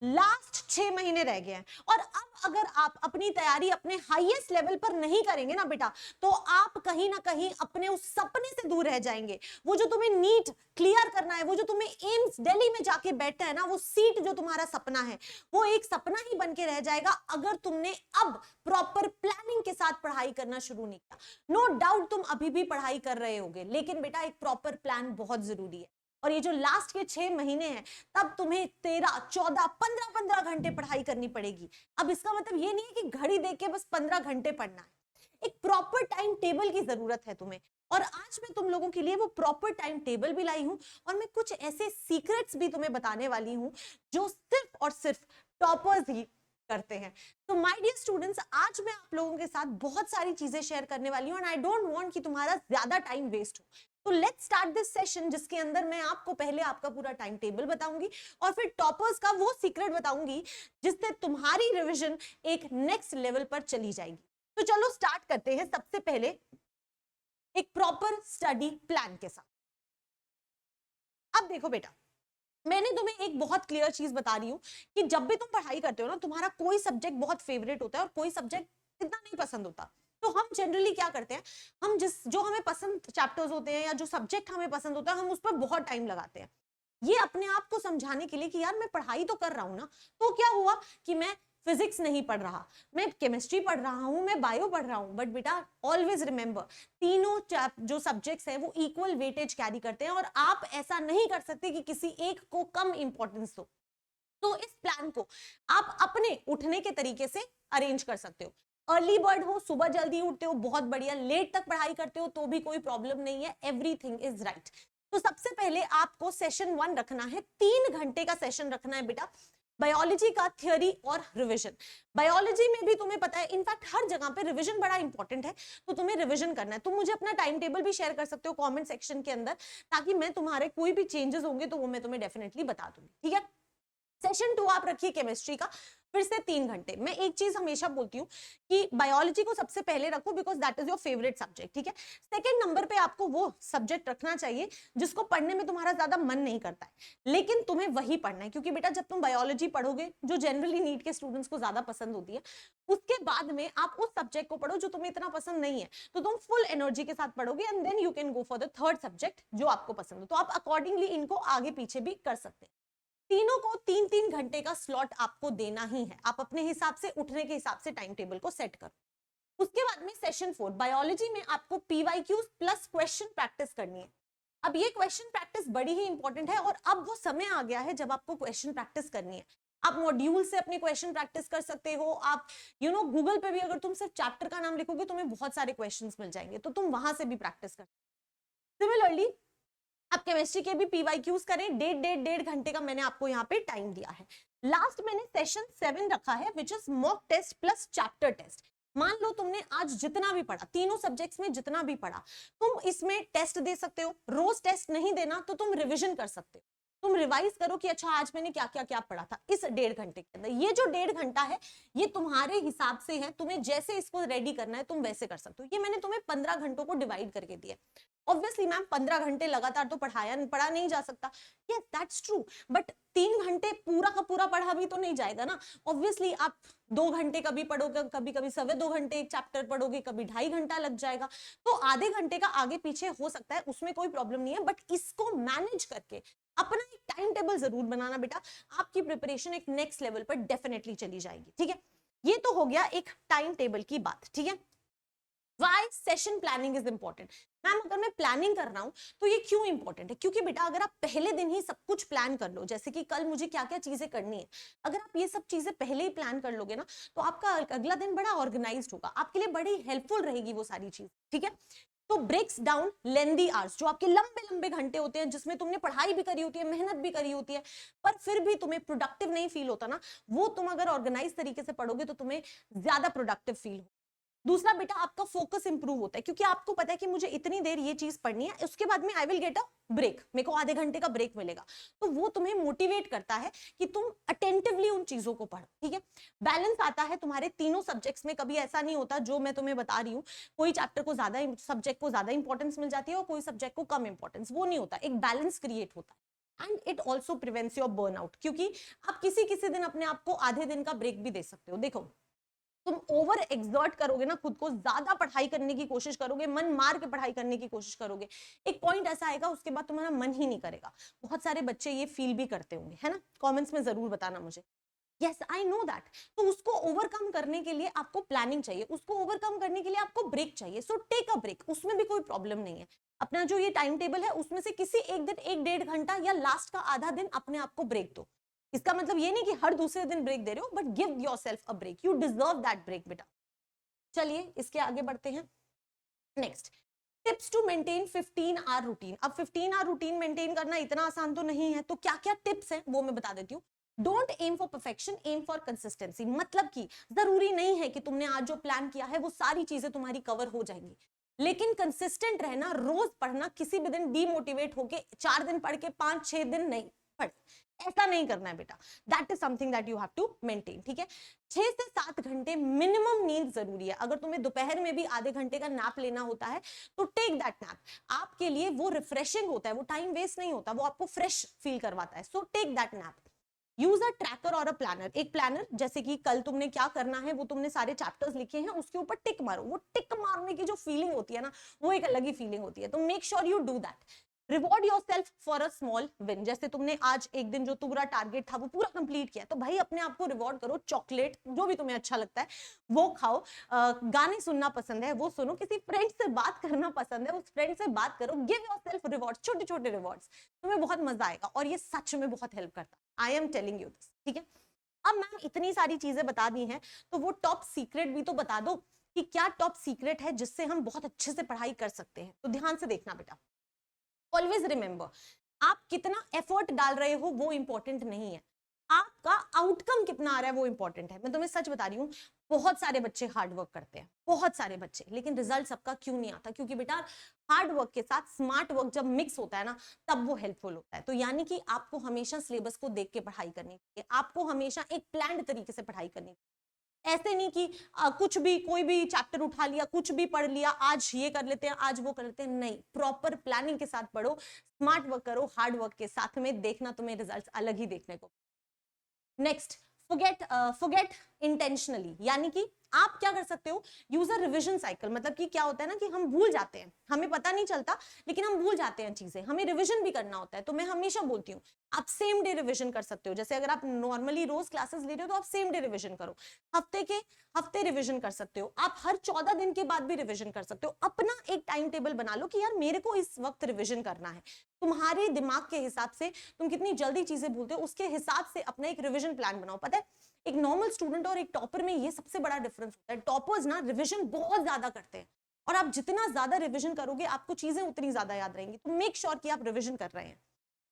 Last 6 महीने रह गए हैं, और अब अगर आप अपनी तैयारी अपने हाईएस्ट लेवल पर नहीं करेंगे ना बेटा, तो आप कहीं ना कहीं अपने उस सपने से दूर रह जाएंगे। वो जो तुम्हें नीट क्लियर करना है, वो जो तुम्हें एम्स दिल्ली में जाके बैठना है ना, वो सीट जो तुम्हारा सपना है, वो एक सपना ही बन के रह जाएगा अगर तुमने अब प्रॉपर प्लानिंग के साथ पढ़ाई करना शुरू नहीं किया। नो डाउट तुम अभी भी पढ़ाई कर रहे होगे, लेकिन बेटा एक प्रॉपर प्लान बहुत जरूरी है। और ये जो लास्ट के 6 महीने हैं, तब तुम्हें 13, 14, 15 घंटे पढ़ाई करनी पड़ेगी। अब इसका मतलब ये नहीं है कि घड़ी देख के बस 15 घंटे पढ़ना है, एक प्रॉपर टाइम टेबल की जरूरत है तुम्हें। और आज मैं तुम लोगों के लिए वो प्रॉपर टाइम टेबल भी लाई हूं, और मैं कुछ ऐसे सीक्रेट्स भी तुम्हें बताने वाली हूं जो सिर्फ और सिर्फ टॉपर्स ही करते हैं। तो माय डियर स्टूडेंट्स, आज मैं आप लोगों के साथ बहुत सारी चीजें शेयर करने वाली हूं, एंड आई डोंट वांट कि तुम्हारा ज्यादा टाइम वेस्ट हो। तो लेट्स स्टार्ट दिस सेशन, जिसके अंदर मैं आपको पहले आपका पूरा टाइम टेबल बताऊंगी, और फिर टॉपर्स का वो सीक्रेट बताऊंगी जिससे तुम्हारी रिवीजन एक नेक्स्ट लेवल पर चली जाएगी। तो चलो स्टार्ट करते हैं सबसे पहले एक प्रॉपर स्टडी प्लान के साथ। अब देखो बेटा, मैंने तुम्हें एक बहुत क्लियर चीज बता रही हूं कि जब भी तुम पढ़ाई करते हो ना, तुम्हारा कोई सब्जेक्ट बहुत फेवरेट होता है और कोई सब्जेक्ट इतना नहीं पसंद होता। तो हम जनरली क्या करते हैं, हम जो हमें पसंद चैप्टर्स होते हैं या जो सब्जेक्ट हमें पसंद होता है, हम उस पर बहुत टाइम लगाते हैं, ये अपने आप को समझाने के लिए कि यार मैं पढ़ाई तो कर रहा हूं ना। तो क्या हुआ कि मैं फिजिक्स नहीं पढ़ रहा, मैं केमिस्ट्री पढ़ रहा हूं, मैं बायो पढ़ रहा हूं, बट बेटा ऑलवेज रिमेंबर, तीनों जो सब्जेक्ट्स हैं वो इक्वल वेटेज कैरी करते हैं, और आप ऐसा नहीं कर सकते कि किसी एक को कम इंपॉर्टेंस दो। तो इस प्लान को आप अपने उठने के तरीके से अरेंज कर सकते हो। अर्ली बर्ड हो, सुबह जल्दी उठते हो, बहुत बढ़िया। लेट तक पढ़ाई करते हो तो भी कोई प्रॉब्लम नहीं है, एवरीथिंग इज राइट। तो सबसे पहले आपको सेशन 1 रखना है, 3 घंटे का सेशन रखना है बेटा, बायोलॉजी का थियोरी और रिवीजन। बायोलॉजी में भी तुम्हें पता है, इनफैक्ट हर जगह पे रिवीजन बड़ा इंपॉर्टेंट है, तो तुम्हें रिवीजन करना है। तुम मुझे अपना टाइम टेबल भी शेयर कर सकते हो कमेंट सेक्शन के अंदर, ताकि मैं तुम्हारे कोई भी चेंजेस होंगे तो वो मैं तुम्हें डेफिनेटली बता दूंगी, ठीक है। सेशन 2 आप रखिए केमिस्ट्री का, फिर से 3 घंटे। मैं एक चीज हमेशा बोलती हूँ कि बायोलॉजी को सबसे पहले रखो, because that is your favourite subject, ठीक है। सेकंड नंबर पे आपको वो सब्जेक्ट रखना चाहिए जिसको पढ़ने में तुम्हारा ज्यादा मन नहीं करता है, लेकिन तुम्हें वही पढ़ना है, क्योंकि बेटा जब तुम बायोलॉजी पढ़ोगे, जो जनरली नीट के स्टूडेंट्स को ज्यादा पसंद होती है, उसके बाद में आप उस सब्जेक्ट को पढ़ो जो तुम्हें इतना पसंद नहीं है, तो तुम फुल एनर्जी के साथ पढ़ोगे, and then you can go for the third subject जो आपको पसंद हो। तो आप अकॉर्डिंगली इनको आगे पीछे भी कर सकते हैं। तीनों को 3-3 घंटे का स्लॉट आपको देना ही है। आप अपने हिसाब से, उठने के हिसाब से टाइम टेबल को सेट करो। उसके बाद में सेशन 4 बायोलॉजी में आपको पीवाईक्यूज प्लस क्वेश्चन प्रैक्टिस करनी है। अब ये क्वेश्चन प्रैक्टिस बड़ी ही इंपॉर्टेंट है, और अब वो समय आ गया है जब आपको क्वेश्चन प्रैक्टिस करनी है। आप मॉड्यूल से अपने क्वेश्चन प्रैक्टिस कर सकते हो, आप गूगल पे भी अगर तुम सिर्फ चैप्टर का नाम लिखोगे, तुम्हें बहुत सारे क्वेश्चंस मिल जाएंगे, तो तुम वहां से भी प्रैक्टिस कर। सिमिलरली आप केमिस्ट्री के भी पीवाईक्यूज करें, डेढ़ घंटे का मैंने आपको यहाँ पे टाइम दिया है। लास्ट मैंने सेशन 7 रखा है, which is mock test plus chapter test. मान लो तुमने आज जितना भी पढ़ा, तीनों सब्जेक्ट्स में जितना भी पढ़ा, तुम इसमें टेस्ट दे सकते हो। रोज टेस्ट नहीं देना तो तुम रिविजन कर सकते हो, तुम रिवाइज करो कि अच्छा आज मैंने क्या क्या क्या पढ़ा था इस 1.5 घंटे के अंदर। ये जो 1.5 घंटा है, ये तुम्हारे हिसाब से है, तुम्हें जैसे इसको रेडी करना है तुम वैसे कर सकते हो। ये मैंने तुम्हें 15 घंटों को डिवाइड करके दिया। ऑब्वियसली मैम 15 घंटे लगातार तो पढ़ा नहीं जा सकता, यस दैट्स ट्रू, बट 3 घंटे पूरा का पूरा पढ़ा भी तो नहीं जाएगा ना। ऑब्वियसली आप 2 घंटे कभी पढ़ोगे, कभी कभी 2.25 घंटे एक चैप्टर पढ़ोगे, कभी 2.5 घंटा लग जाएगा, तो आधे घंटे का आगे पीछे हो सकता है, उसमें कोई प्रॉब्लम नहीं है। बट इसको मैनेज करके अपना एक टाइम टेबल जरूर बनाना बेटा, आपकी प्रिपरेशन एक नेक्स्ट लेवल पर डेफिनेटली चली जाएगी, ठीक है। ये तो हो गया एक टाइम टेबल की बात, ठीक है। Why session planning is important? Ma'am अगर मैं प्लानिंग कर रहा हूं तो ये क्यों इंपॉर्टेंट है? क्योंकि बेटा अगर आप पहले दिन ही सब कुछ प्लान कर लो, जैसे कि कल मुझे क्या क्या चीजें करनी है, अगर आप ये सब चीजें पहले ही प्लान कर लोगे ना, तो आपका अगला दिन बड़ा ऑर्गेनाइज्ड होगा, आपके लिए बड़ी हेल्पफुल रहेगी वो सारी चीज, ठीक है। तो ब्रेक्स डाउन लेंदी आवर्स, जो आपके लंबे लंबे घंटे होते हैं, जिसमें तुमने पढ़ाई भी करी होती है, मेहनत भी करी होती है, पर फिर भी तुम्हें प्रोडक्टिव नहीं फील होता ना, वो तुम अगर ऑर्गेनाइज तरीके से पढ़ोगे तो तुम्हें ज्यादा प्रोडक्टिव फील हो। दूसरा बेटा आपका फोकस इंप्रूव होता है, क्योंकि आपको पता है कि मुझे इतनी देर ये चीज पढ़नी है, उसके बाद में I will get a break, मेरे को आधे घंटे का ब्रेक मिलेगा, तो वो तुम्हें मोटिवेट करता है कि तुम अटेंटिवली उन चीजों को पढ़ो, ठीक है। बैलेंस आता है तुम्हारे तीनों सब्जेक्ट्स में, कभी ऐसा नहीं होता जो मैं तुम्हें बता रही हूँ, कोई चैप्टर को ज्यादा, सब्जेक्ट को ज्यादा इंपॉर्टेंस मिल जाती है और कोई सब्जेक्ट को कम इंपॉर्टेंस, वो नहीं होता, एक बैलेंस क्रिएट होता है। And it also prevents your burnout, क्योंकि आप किसी किसी दिन अपने आप को आधे दिन का ब्रेक भी दे सकते हो। देखो तुम ओवर एक्सर्ट करोगे ना खुद को, ज्यादा पढ़ाई करने की कोशिश करोगे, मन मार के पढ़ाई करने की कोशिश करोगे, एक पॉइंट ऐसा आएगा उसके बाद तुम्हारा मन ही नहीं करेगा। बहुत सारे बच्चे ये फील भी करते होंगे, है ना, कमेंट्स में जरूर बताना मुझे। Yes I know that. तो उसको ओवरकम करने के लिए आपको प्लानिंग चाहिए, उसको ओवरकम करने के लिए आपको ब्रेक चाहिए। सो टेक अ ब्रेक, उसमें भी कोई प्रॉब्लम नहीं है। अपना जो ये टाइम टेबल है उसमें से किसी एक दिन 1-1.5 घंटा या लास्ट का आधा दिन अपने आप को ब्रेक दो। इसका मतलब ये नहीं कि हर दूसरे दिन ब्रेक दे रहे हो, but give yourself a break, you deserve that break बेटा। चलिए इसके आगे बढ़ते हैं। Next, tips to maintain 15 hour routine. अब 15 आवर रूटीन मेंटेन करना इतना आसान तो नहीं है, तो क्या क्या टिप्स हैं वो मैं बता देती हूँ। Don't aim for perfection, aim for consistency. मतलब कि जरूरी नहीं है कि तुमने आज जो प्लान किया है वो सारी चीजें तुम्हारी कवर हो जाएंगी, लेकिन कंसिस्टेंट रहना, रोज पढ़ना, किसी भी दिन डीमोटिवेट होके 4 दिन पढ़ के 5-6 दिन नहीं पढ़, ऐसा नहीं करना है बेटा। That is something that you have to maintain, ठीक है। 6 से 7 घंटे मिनिमम नींद जरूरी है। अगर तुम्हें दोपहर में भी आधे घंटे का नैप लेना होता है तो टेक दैट नैप। आपके लिए वो रिफ्रेशिंग होता है, वो टाइम वेस्ट नहीं होता, वो आपको फ्रेश फील करवाता है। So take that nap. Use a tracker और अ प्लानर। एक प्लानर, जैसे कि कल तुमने क्या करना है वो तुमने सारे चैप्टर्स लिखे हैं, उसके ऊपर टिक मारो। वो टिक मारने की जो फीलिंग होती है ना, वो एक अलग ही फीलिंग होती है। तो make sure you do that. Reward yourself for a small win. जैसे तुमने आज एक दिन जो पूरा टारगेट था वो पूरा कंप्लीट किया, तो भाई अपने आप को रिवॉर्ड करो। चॉकलेट, जो भी तुम्हें अच्छा लगता है वो खाओ। गाने सुनना पसंद है वो सुनो, किसी फ्रेंड से बात करना पसंद है उस फ्रेंड से बात करो। गिव योरसेल्फ रिवॉर्ड, छोटे छोटे रिवॉर्ड्स, तुम्हें बहुत मजा आएगा और ये सच में बहुत हेल्प करता है। आई एम टेलिंग यू दिस, ठीक है। अब मैम इतनी सारी चीजें बता दी हैं, तो वो टॉप सीक्रेट भी तो बता दो कि क्या टॉप सीक्रेट है जिससे हम बहुत अच्छे से पढ़ाई कर सकते हैं। तो ध्यान से देखना बेटा। ऑलवेज रिमेंबर, आप कितना एफर्ट डाल रहे हो वो इंपॉर्टेंट नहीं है, आपका आउटकम कितना आ रहा है वो इंपॉर्टेंट है। मैं तुम्हें सच बता रही हूँ, बहुत सारे बच्चे हार्ड वर्क करते हैं, बहुत सारे बच्चे, लेकिन रिजल्ट सबका क्यों नहीं आता? क्योंकि बेटा हार्ड वर्क के साथ स्मार्ट वर्क जब मिक्स होता है ना, तब वो हेल्पफुल होता है। तो यानी कि आपको हमेशा सिलेबस को देख के पढ़ाई करनी चाहिए, आपको हमेशा एक प्लान्ड तरीके से पढ़ाई करनी चाहिए। ऐसे नहीं कि कुछ भी कोई भी चैप्टर उठा लिया, कुछ भी पढ़ लिया, आज ये कर लेते हैं आज वो कर लेते हैं, नहीं। प्रॉपर प्लानिंग के साथ पढ़ो, स्मार्ट वर्क करो, हार्ड वर्क के साथ में, देखना तुम्हें रिजल्ट्स अलग ही देखने को। Next, forget intentionally. यानी कि आप क्या कर सकते हो, यूज अ रिविजन साइकिल। मतलब कि क्या होता है ना कि हम भूल जाते हैं, हमें पता नहीं चलता लेकिन हम भूल जाते हैं चीजें, हमें रिविजन भी करना होता है। तो मैं हमेशा बोलती हूँ आप सेम डे रिविजन कर सकते हो। जैसे अगर आप नॉर्मली रोज क्लासेस ले रहे हो तो आप सेम डे रिविजन करो, हफ्ते रिविजन कर सकते हो, आप हर 14 दिन के बाद भी रिविजन कर सकते हो। अपना एक टाइम टेबल बना लो कि यार मेरे को इस वक्त रिविजन करना है। तुम्हारे दिमाग के हिसाब से तुम कितनी जल्दी चीजें भूलते हो, उसके हिसाब से अपना एक रिविजन प्लान बनाओ। पता है एक नॉर्मल स्टूडेंट और एक टॉपर में ये सबसे बड़ा डिफरेंस होता है। टॉपर्स ना रिविजन बहुत ज्यादा करते हैं, और आप जितना ज्यादा रिविजन करोगे आपको चीजें उतनी ज्यादा याद रहेंगी। तो मेक श्योर कि आप रिविजन कर रहे हैं।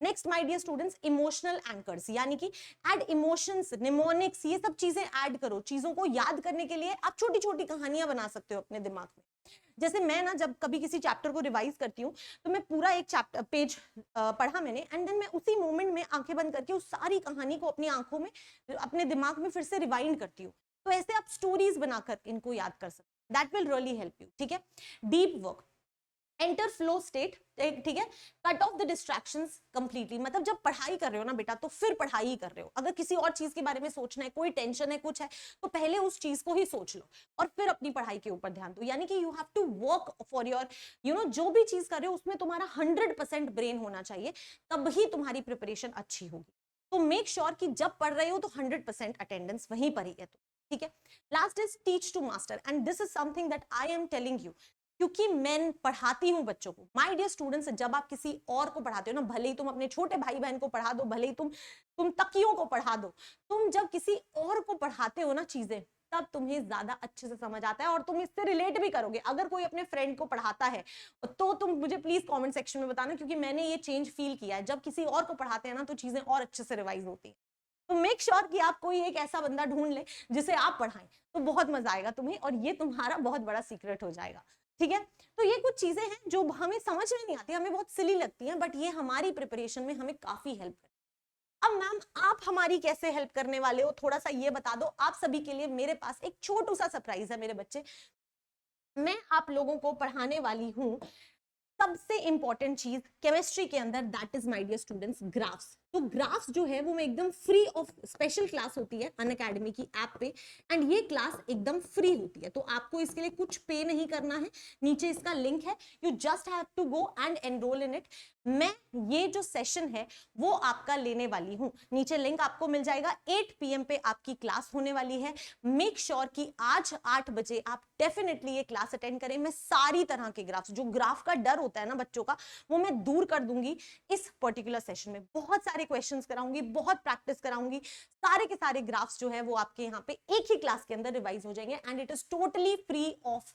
Next my dear students, emotional anchors, यानी कि ऐड इमोशंस, निमोनिक्स, ये सब चीजें ऐड करो। चीजों को याद करने के लिए आप छोटी छोटी कहानियां बना सकते हो अपने दिमाग में। जैसे मैं ना जब कभी किसी चैप्टर को रिवाइज करती हूँ तो मैं पूरा एक चैप्टर पेज पढ़ा मैंने, एंड देन मैं उसी मोमेंट में आंखें बंद करके उस सारी कहानी को अपनी आंखों में, अपने दिमाग में फिर से रिवाइंड करती हूँ। तो ऐसे आप स्टोरीज बनाकर इनको याद कर सकते हो, that will really help you, ठीक है। Deep work, enter flow state, ठीक है। Cut off the distractions completely. मतलब जब पढ़ाई कर रहे हो ना बेटा तो फिर पढ़ाई ही कर रहे हो। अगर किसी और चीज के बारे में सोचना है, कोई टेंशन है, कुछ है, तो पहले उस चीज को ही सोच लो और फिर अपनी पढ़ाई के ऊपर ध्यान दो। यानी कि you have to work for your जो भी चीज कर रहे हो उसमें तुम्हारा 100% ब्रेन होना चाहिए, तब ही तुम्हारी प्रिपरेशन अच्छी होगी। तो मेक श्योर कि जब पढ़ रहे हो तो 100% अटेंडेंस वहीं पर ही है, ठीक है। Last is teach to master, and this is something that I am telling you, क्योंकि मैं पढ़ाती हूं बच्चों को। माय डियर स्टूडेंट्स, जब आप किसी और को पढ़ाते हो ना, भले ही तुम अपने छोटे भाई बहन को पढ़ा दो, भले ही तुम तकियों को पढ़ा दो, तुम जब किसी और को पढ़ाते हो ना चीजें, तब तुम्हें ज्यादा अच्छे से समझ आता है और तुम इससे रिलेट भी करोगे। अगर कोई अपने फ्रेंड को पढ़ाता है तो तुम मुझे प्लीज कमेंट सेक्शन में बताना, क्योंकि मैंने ये चेंज फील किया है। जब किसी और को पढ़ाते हैं ना तो चीजें और अच्छे से रिवाइज होती है। तो मेक श्योर कि आप कोई एक ऐसा बंदा ढूंढ ले जिसे आप पढ़ाएं, तो बहुत मजा आएगा तुम्हें, और ये तुम्हारा बहुत बड़ा सीक्रेट हो जाएगा, ठीक है। तो ये कुछ चीजें हैं जो हमें समझ में नहीं आती, हमें बहुत सिली लगती हैं, बट ये हमारी प्रिपरेशन में हमें काफी हेल्प करती है। अब मैम आप हमारी कैसे हेल्प करने वाले हो, थोड़ा सा ये बता दो। आप सभी के लिए मेरे पास एक छोटू सा सरप्राइज है मेरे बच्चे। मैं आप लोगों को पढ़ाने वाली हूँ सबसे इंपॉर्टेंट चीज केमिस्ट्री के अंदर, that is my dear students graphs. तो ग्राफ्स जो है वो मैं एकदम फ्री ऑफ, स्पेशल क्लास होती है अनअकैडमी की ऐप पे, एंड ये क्लास एकदम फ्री होती है, तो आपको इसके लिए कुछ पे नहीं करना है। नीचे इसका लिंक है, you just have to go and enrol in it. मैं ये जो सेशन है वो आपका लेने वाली हूं, नीचे लिंक आपको मिल जाएगा। 8 PM पे आपकी क्लास होने वाली है। मेक श्योर कि आज 8 बजे आप डेफिनेटली ये क्लास अटेंड करें। मैं सारी तरह के ग्राफ्स, जो ग्राफ का डर होता है ना बच्चों का, वो मैं दूर कर दूंगी इस पर्टिकुलर सेशन में। बहुत सारे क्वेश्चंस कराऊंगी, बहुत प्रैक्टिस कराऊंगी, सारे के सारे ग्राफ्स जो है वो आपके यहाँ पे एक ही क्लास के अंदर रिवाइज हो जाएंगे, and it is totally free of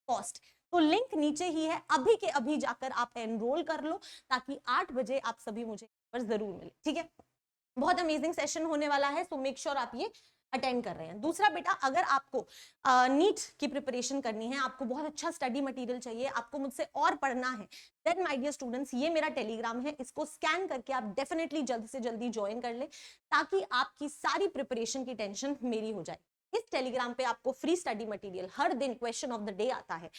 cost. तो लिंक नीचे ही है, अभी के अभी जाकर आप एनरोल कर लो, ताकि 8 बजे आप सभी मुझे पर जरूर मिले, ठीक है। बहुत अमेजिंग सेशन होने वाला है, सो मेक श्योर आप ये अटेंड कर रहे हैं। दूसरा बेटा, अगर आपको नीट की प्रिपरेशन करनी है, आपको बहुत अच्छा स्टडी मटेरियल चाहिए, आपको मुझसे और पढ़ना है, देन माय डियर स्टूडेंट्स ये मेरा टेलीग्राम है, इसको स्कैन करके आप डेफिनेटली जल्द से जल्दी ज्वाइन कर ले, ताकि आपकी सारी प्रिपरेशन की टेंशन मेरी हो जाए। इस टेलीग्राम पे आपको फ्री स्टडी मटेरियल, हर दिन क्वेश्चन ऑफ द डे आता है,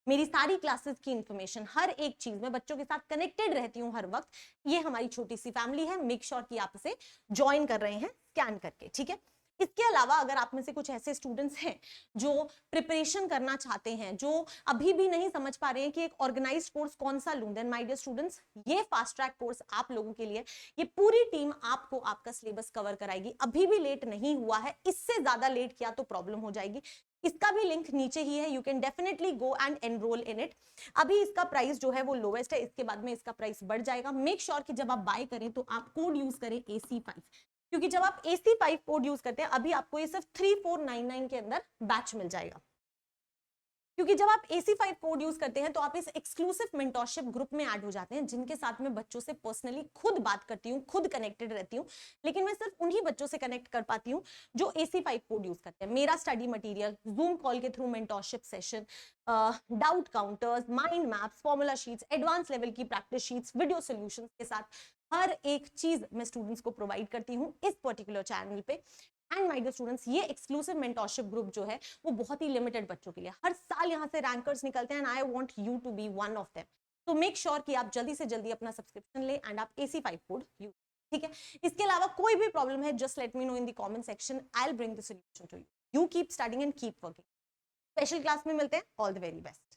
मेरी सारी क्लासेस की इंफॉर्मेशन, हर एक चीज, मैं बच्चों के साथ कनेक्टेड रहती हूँ हर वक्त। ये हमारी छोटी सी फैमिली है, मेक श्योर कि आप इसे ज्वाइन कर रहे हैं स्कैन करके, ठीक है। इसके अलावा अगर आप में से कुछ ऐसे स्टूडेंट्स हैं जो प्रिपरेशन करना चाहते हैं, जो अभी भी नहीं समझ पा रहे हैं कि एक ऑर्गेनाइज्ड कोर्स कौन सा लूं, देन माय डियर स्टूडेंट्स ये फास्ट ट्रैक कोर्स आप लोगों के लिए। ये पूरी टीम आपको आपका सिलेबस कवर कराएगी, अभी भी लेट नहीं हुआ है, इससे ज्यादा लेट किया तो प्रॉब्लम हो जाएगी। इसका भी लिंक नीचे ही है, you can definitely go and enrol in it. अभी इसका प्राइस जो है वो लोवेस्ट है, इसके बाद में इसका प्राइस बढ़ जाएगा। मेक श्योर कि जब आप बाय करें तो आप कोड यूज करें AC5, क्योंकि जब आप AC5 कोड यूज करते हैं, अभी आपको ये सिर्फ 3499 के अंदर बैच मिल जाएगा। क्योंकि जब आप AC5 कोड यूज करते हैं तो आप इस एक्सक्लूसिव मेंटोरशिप ग्रुप में ऐड हो जाते हैं, जिनके साथ मैं बच्चों से पर्सनली खुद बात करती हूँ, खुद कनेक्टेड रहती हूँ। लेकिन मैं सिर्फ उन्हीं बच्चों से कनेक्ट कर पाती हूँ जो AC5 कोड यूज करते हैं। मेरा स्टडी मटेरियल, जूम कॉल के through mentorship session, doubt counters, mind maps, formula sheets, advance level की प्रैक्टिस शीट्स, वीडियो सॉल्यूशंस के साथ हर एक चीज मैं स्टूडेंट्स को प्रोवाइड करती हूँ इस पर्टिकुलर चैनल पे। एंड माय डियर स्टूडेंट्स, ये एक्सक्लूसिव मेंटोरशिप ग्रुप जो है वो बहुत ही लिमिटेड बच्चों के लिए, हर साल यहाँ से रैंकर्स निकलते हैं, and I want you to be one of them. तो मेक श्योर कि आप जल्दी से जल्दी अपना सब्सक्रिप्शन ले एंड आप AC5 कोड यूज, ठीक है। इसके अलावा कोई भी प्रॉब्लम है, just let me know in the comment section, I will bring the solution to you. You keep studying and keep working. Special class में मिलते हैं, ऑल द वेरी बेस्ट।